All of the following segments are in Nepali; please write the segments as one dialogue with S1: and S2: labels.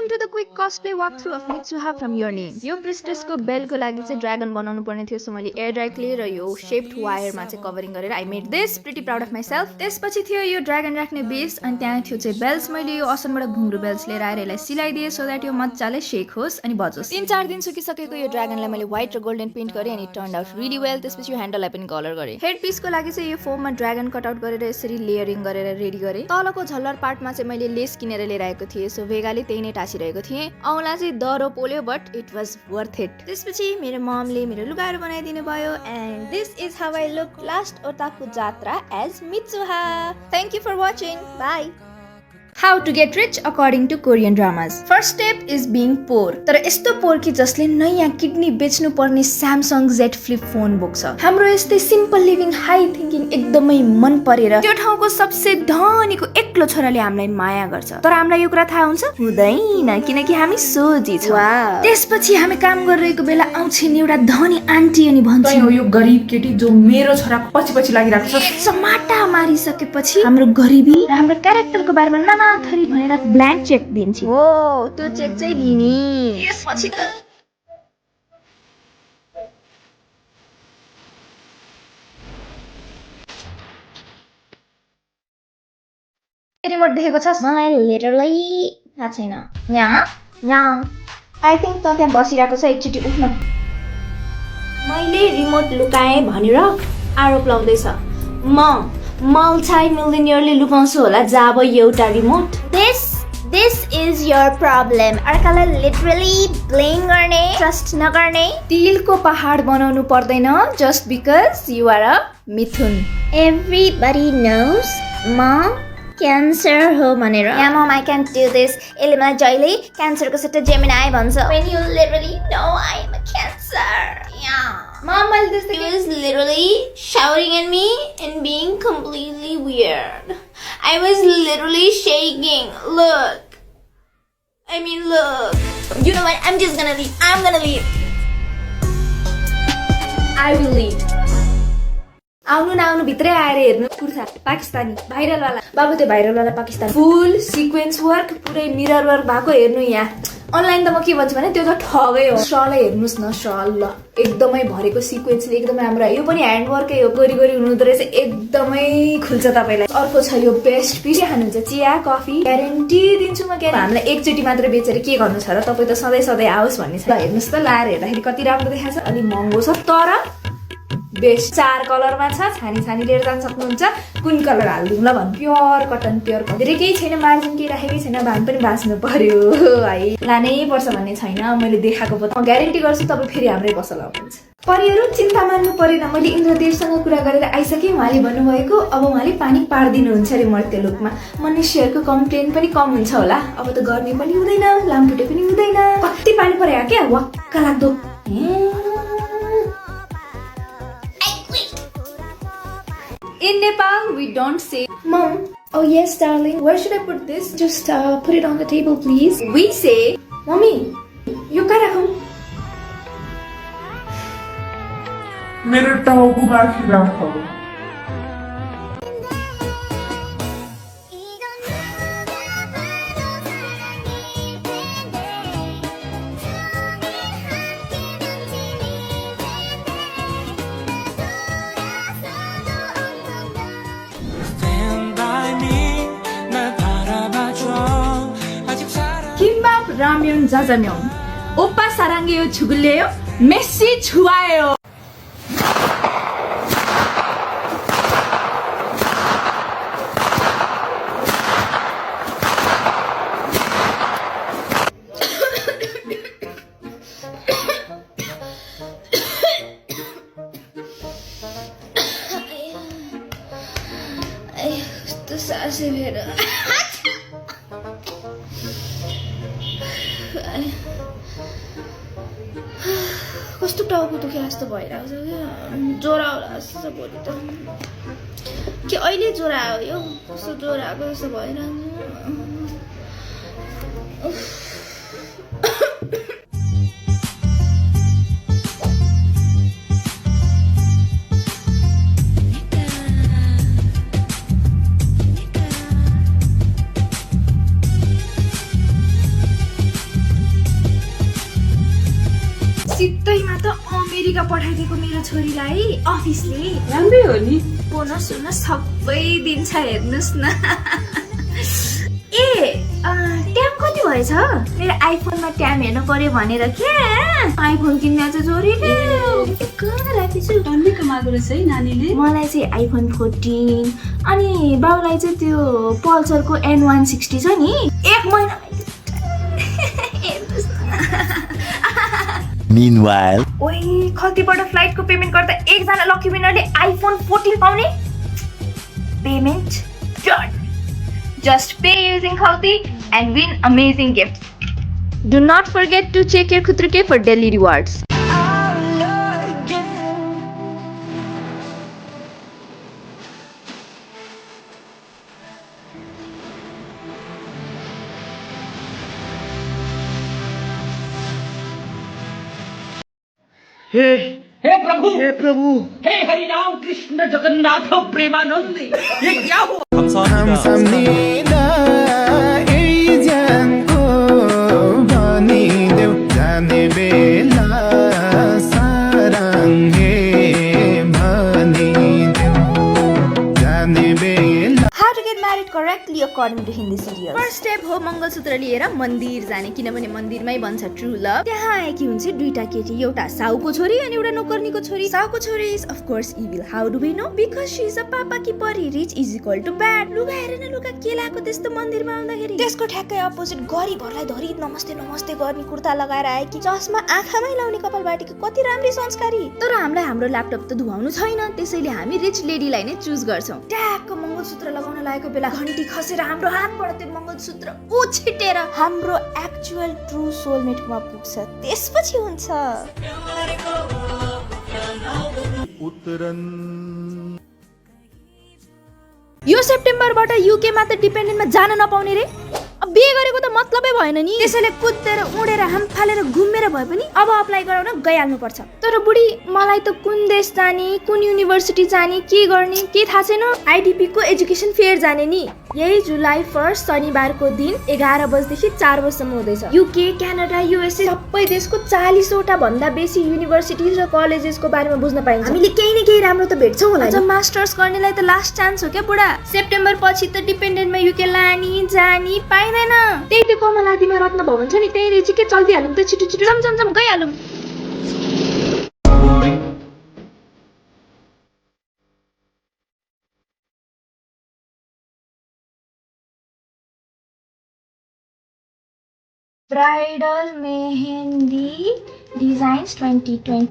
S1: Welcome to the quick cosplay walkthrough of Mitsuha from Your Name. यो ब्रिस्टेसको बेलको लागि चाहिँ ड्रागन बनाउनु पर्ने थियो, सो मैले एयर ड्राई क्ले र यो शेप्ड वायरमा चाहिँ कभरिङ गरेर I made this pretty proud of myself. त्यसपछि थियो यो ड्रागन राख्ने बेस अनि त्यहाँ थियो चाहिँ बेल्स. मैले यो असनबाट घुङ्ग्रो बेल्स लिएर आएर यसलाई सिलाइदिएँ सो द्याट यो मजाले शेक होस् अनि बजोस्. 3-4 दिन सुकिसकेको यो ड्रागनलाई मैले व्हाइट र गोल्डन पेन्ट गरेँ अनि टर्न आउट रियली वेल. त्यसपछि यो ह्यान्डललाई पनि कलर गरेँ. हेड पिसको लागि चाहिँ यो फोममा ड्रागन कटआउट गरेर यसरी लेयरिङ गरेर रेडी गरेँ. तलको झल्लर पार्टमा चाहिँ मैले लेस किनेर लिएर आएको थिएँ, सो भेगाले त्यही नै टाँसिरहेको थिएँ. औँला चाहिँ दह्रो पोल्यो but it was worth it. त्यसपछि मेरो ममले मेरो लुगाहरू बनाइदिनु भयो and this is how I look last otaku Jatra as Mitsuha. Thank you for watching. Bye. How to get rich according to Korean dramas. First step is being poor. तर यस्तो पोर कि जसले नयाँ किडनी बेच्नु पर्ने Samsung Z Flip फोन बोक्छ. हाम्रो यस्तै सिम्पल लिभिङ हाई थिङ्किङ एकदमै मन परेर त्यो ठाउँको सबसे धनीको एक्लो छोराले हामीलाई माया गर्छ. तर हामीलाई यो कुरा थाहा हुन्छ हुँदैन किनकि हामी सोझी छौँ. त्यसपछि हामी काम गरिरहेको बेला आउँछिन् एउटा धनी आन्टी अनि भन्छन्
S2: यो गरिब केटी जो मेरो छोरा पछि पछि लागिरहेको छ.
S1: समाटा मारिसकेपछि हाम्रो गरिबी र हाम्रो क्यारेक्टरको बारेमा नानाथरी भनेर ब्ल्याङ्क चेक दिन्छ. हो त्यो चेक चाहिँ लिने. यसपछि त रिमोट देखेको छस्? मलाई लिटरली थाहा छैन. यहाँ आई थिङ्क त त्यहाँ बसिरहेको छ. एकचोटि उठ्न. मैले रिमोट लुकाएँ भनेर आरोप लाउँदैछ. म मल्टी मिलियनियरले लुकाउँछु होला जब एउटा remote. This is your problem. अर्कालाई लिटरली ब्लेम गर्ने, ट्रस्ट नगर्ने. तिलको पहाड बनाउनु पर्दैन just because you are a Mithun. Everybody knows म क्यान्सर हो भनेर. या मम I can't do this. यसले मलाई जहिले क्यान्सरको सट्टा जेमिनाई भन्छ. When you literally know I am a cancer. Yeah. Mom, this thing is literally shouting at me and being completely weird. I was literally shaking. Look. You know what? I'm just gonna leave. I'm gonna leave. I will leave. आउनु नआउनु भित्रै आएर हेर्नु. कुर्ता पाकिस्तानी भाइरलवाला. बाबु त्यो भाइरलवाला पाकिस्तानी फुल सिक्वेन्स वर्क पुरै मिरर वर्क भएको हेर्नु. यहाँ अनलाइन त म के भन्छु भने त्यो त ठगै हो. सल हेर्नुहोस् न. सल ल एकदमै भरेको सिक्वेन्सले एकदमै राम्रो. यो पनि ह्यान्ड वर्कै हो. गोरी गोरी हुनुहुँदो रहेछ. एकदमै खुल्छ तपाईँलाई. अर्को छ यो बेस्ट पिस. के खानुहुन्छ? चिया कफी ग्यारेन्टी दिन्छु म. हामीलाई एकचोटि मात्र बेचेर के गर्नु छ र? तपाईँ त सधैँ सधैँ आओस् भन्ने छ. हेर्नुहोस् त लाएर हेर्दाखेरि कति राम्रो देखाएको छ. अलि महँगो छ तर बेस्ट. 4 कलरमा छ. छानी लिएर जान सक्नुहुन्छ. कुन कलर हालिदिउँ ल भन्नु. Pure cotton pure cotton. धेरै केही छैन मार्जिन केही राखेकै छैन. भान पनि बाँच्नु पर्यो है. लानै पर्छ भन्ने छैन. मैले देखाएको पो म ग्यारेन्टी गर्छु तपाईँ फेरि हाम्रै पसल आउनुहुन्छ. परिहरू चिन्ता मान्नु परेन. मैले इन्द्रदेवसँग कुरा गरेर आइसकेँ. उहाँले भन्नुभएको अब उहाँले पानी पारिदिनुहुन्छ अरे मर्त्य लोकमा. मनुष्यहरूको कम्प्लेन पनि कम हुन्छ होला. अब त गर्मी पनि हुँदैन लामखुट्टे पनि हुँदैन. कति पानी पर्यो क्या वाक्क लाग्दो. In Nepal, we don't say, Mom, oh yes, darling, where should I put this? Just put it on the table, please. We say, Mommy, you gotta home.
S2: मेरो टाउको माथि राख्नु.
S1: 김밥, 라면, 짜장면. 오빠 사랑해요, 죽을래요? 메시 좋아해요. तो सासे मेरा कस्तो टाउको दुखे जस्तो भइरहेको छ क्या. ज्वरो आउला जस्तो छ भोलि त. के अहिले ज्वरो आयो यो? कस्तो ज्वरो आएको जस्तो भइरहेको. दसैँमा त अमेरिका पठाइदिएको मेरो छोरीलाई अफिसले।
S3: राम्रै हो नि।
S1: बोनस सबै दिन्छ हेर्नुहोस् न। ट्याब कति भएछ? मेरो आइफोनमा ट्याब हेर्नु पर्यो भनेर क्या आइफोन किन्न चाहिँ छोरीले कहाँ राखेछु।
S3: टन्नै कमाएको रहेछ है नानीले।
S1: मलाई चाहिँ आइफोन 14 अनि बाउलाई चाहिँ त्यो पल्सरको N160 छ नि, 1 महिना
S4: Meanwhile,
S1: ओइ खल्तीबाट फ्लाइटको पेमेन्ट गर्दा एकजना लकी विनरले आइफोन 14 पाउने। Payment done. Just pay using Khalti and win amazing gifts. Do not forget to check your Khutruke for daily rewards.
S5: हे प्रभु हे हरि राम कृष्ण जगन्नाथ प्रेमानंद ये क्या हुआ?
S6: 감사합니다. 이장고 버니दे우 자네 벨라 사랑해 버니दे우 자네 벨라
S1: How to get married correctly according to Hindi serials. First step हो मंगलसूत्र लिएर मन्दिर जाने, किनभने मन्दिरमै बन्छ ट्रु लभ। त्यहाँ आएकी हुन्छ दुईटा केटी, एउटा साउको छोरी अनि एउटा नोकर्नीको छोरी। साउको छोरी is of course evil. How do we know? Because she is a पापा की परी। Rich is equal to bad. लुगा हेरेन लुगा के लाको त्यस्तो मन्दिरमा आउँदाखेरि। त्यसको ठ्याक्कै अपोजिट गरिबहरुलाई धरी नमस्ते नमस्ते गर्ने कुर्ता लगाएर आएकी, चस्मा आँखामै लाउने कपाल बाटीको, कति राम्री संस्कारी। तर हामीलाई हाम्रो ल्यापटप त धुवाउनु छैन, त्यसैले हामी रिच लेडीलाई नै चुज गर्छौं। ट्याक्क मंगलसूत्र लगाउन लागेको बेला घण्टी खसेर हाम्रो हातबाट त्यो मंगलसूत्र उछिटेर हाम्रो एक्चुअल ट्रु सोलमेटमा पुग्छ। त्यसपछि हुन्छ यो सेप्टेम्बरबाट युकेमा त डिपेन्डेन्टमा जान नपाउने रे। अब बिहे गरेको त मतलबै भएन नि, त्यसैले कुदेर उडेर हामफालेर घुमेर भए पनि अब अप्लाई गराउन गइहाल्नु पर्छ। तर बुढी मलाई त कुन देश जाने, कुन युनिभर्सिटी जाने, के गर्ने के थाहा छैन। आइडिपी को एजुकेसन फेयर जाने नि। यही जुलाई 1 शनिबारको दिन 11 बजेदेखि 4 बजेसम्म हुँदैछ। युके, क्यानाडा, युएसए सबै देशको 40 वटा भन्दा बेसी युनिभर्सिटिज र कलेजेसको बारेमा बुझ्न पाइन्छ। हामीले केही न केही राम्रो त भेट्छौँ होला। अझ मास्टर्स गर्नेलाई त लास्ट चान्स हो क्या बुढा। सेप्टेम्बर पछि त डिपेन्डेन्टमा युके लानी जानी पाइँदैन। त्यही त कमलादीमा रत्न भवन छ नि, त्यही रहेछ के चल्दिहालौँ त, छिटो छिटो जम गइहालौँ। Bridal mehndi designs 2020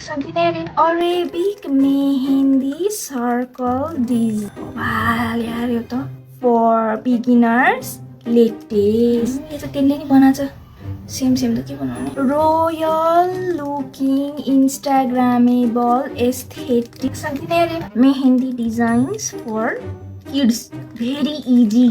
S1: something Arabic mehndi circle design यार, यो त फर बिगिनर्स लेटेस्ट। यो त त्यसले नि बनाछ सेम त के बनाउने। Royal looking Instagrammable aesthetic something mehndi designs for kids, very easy.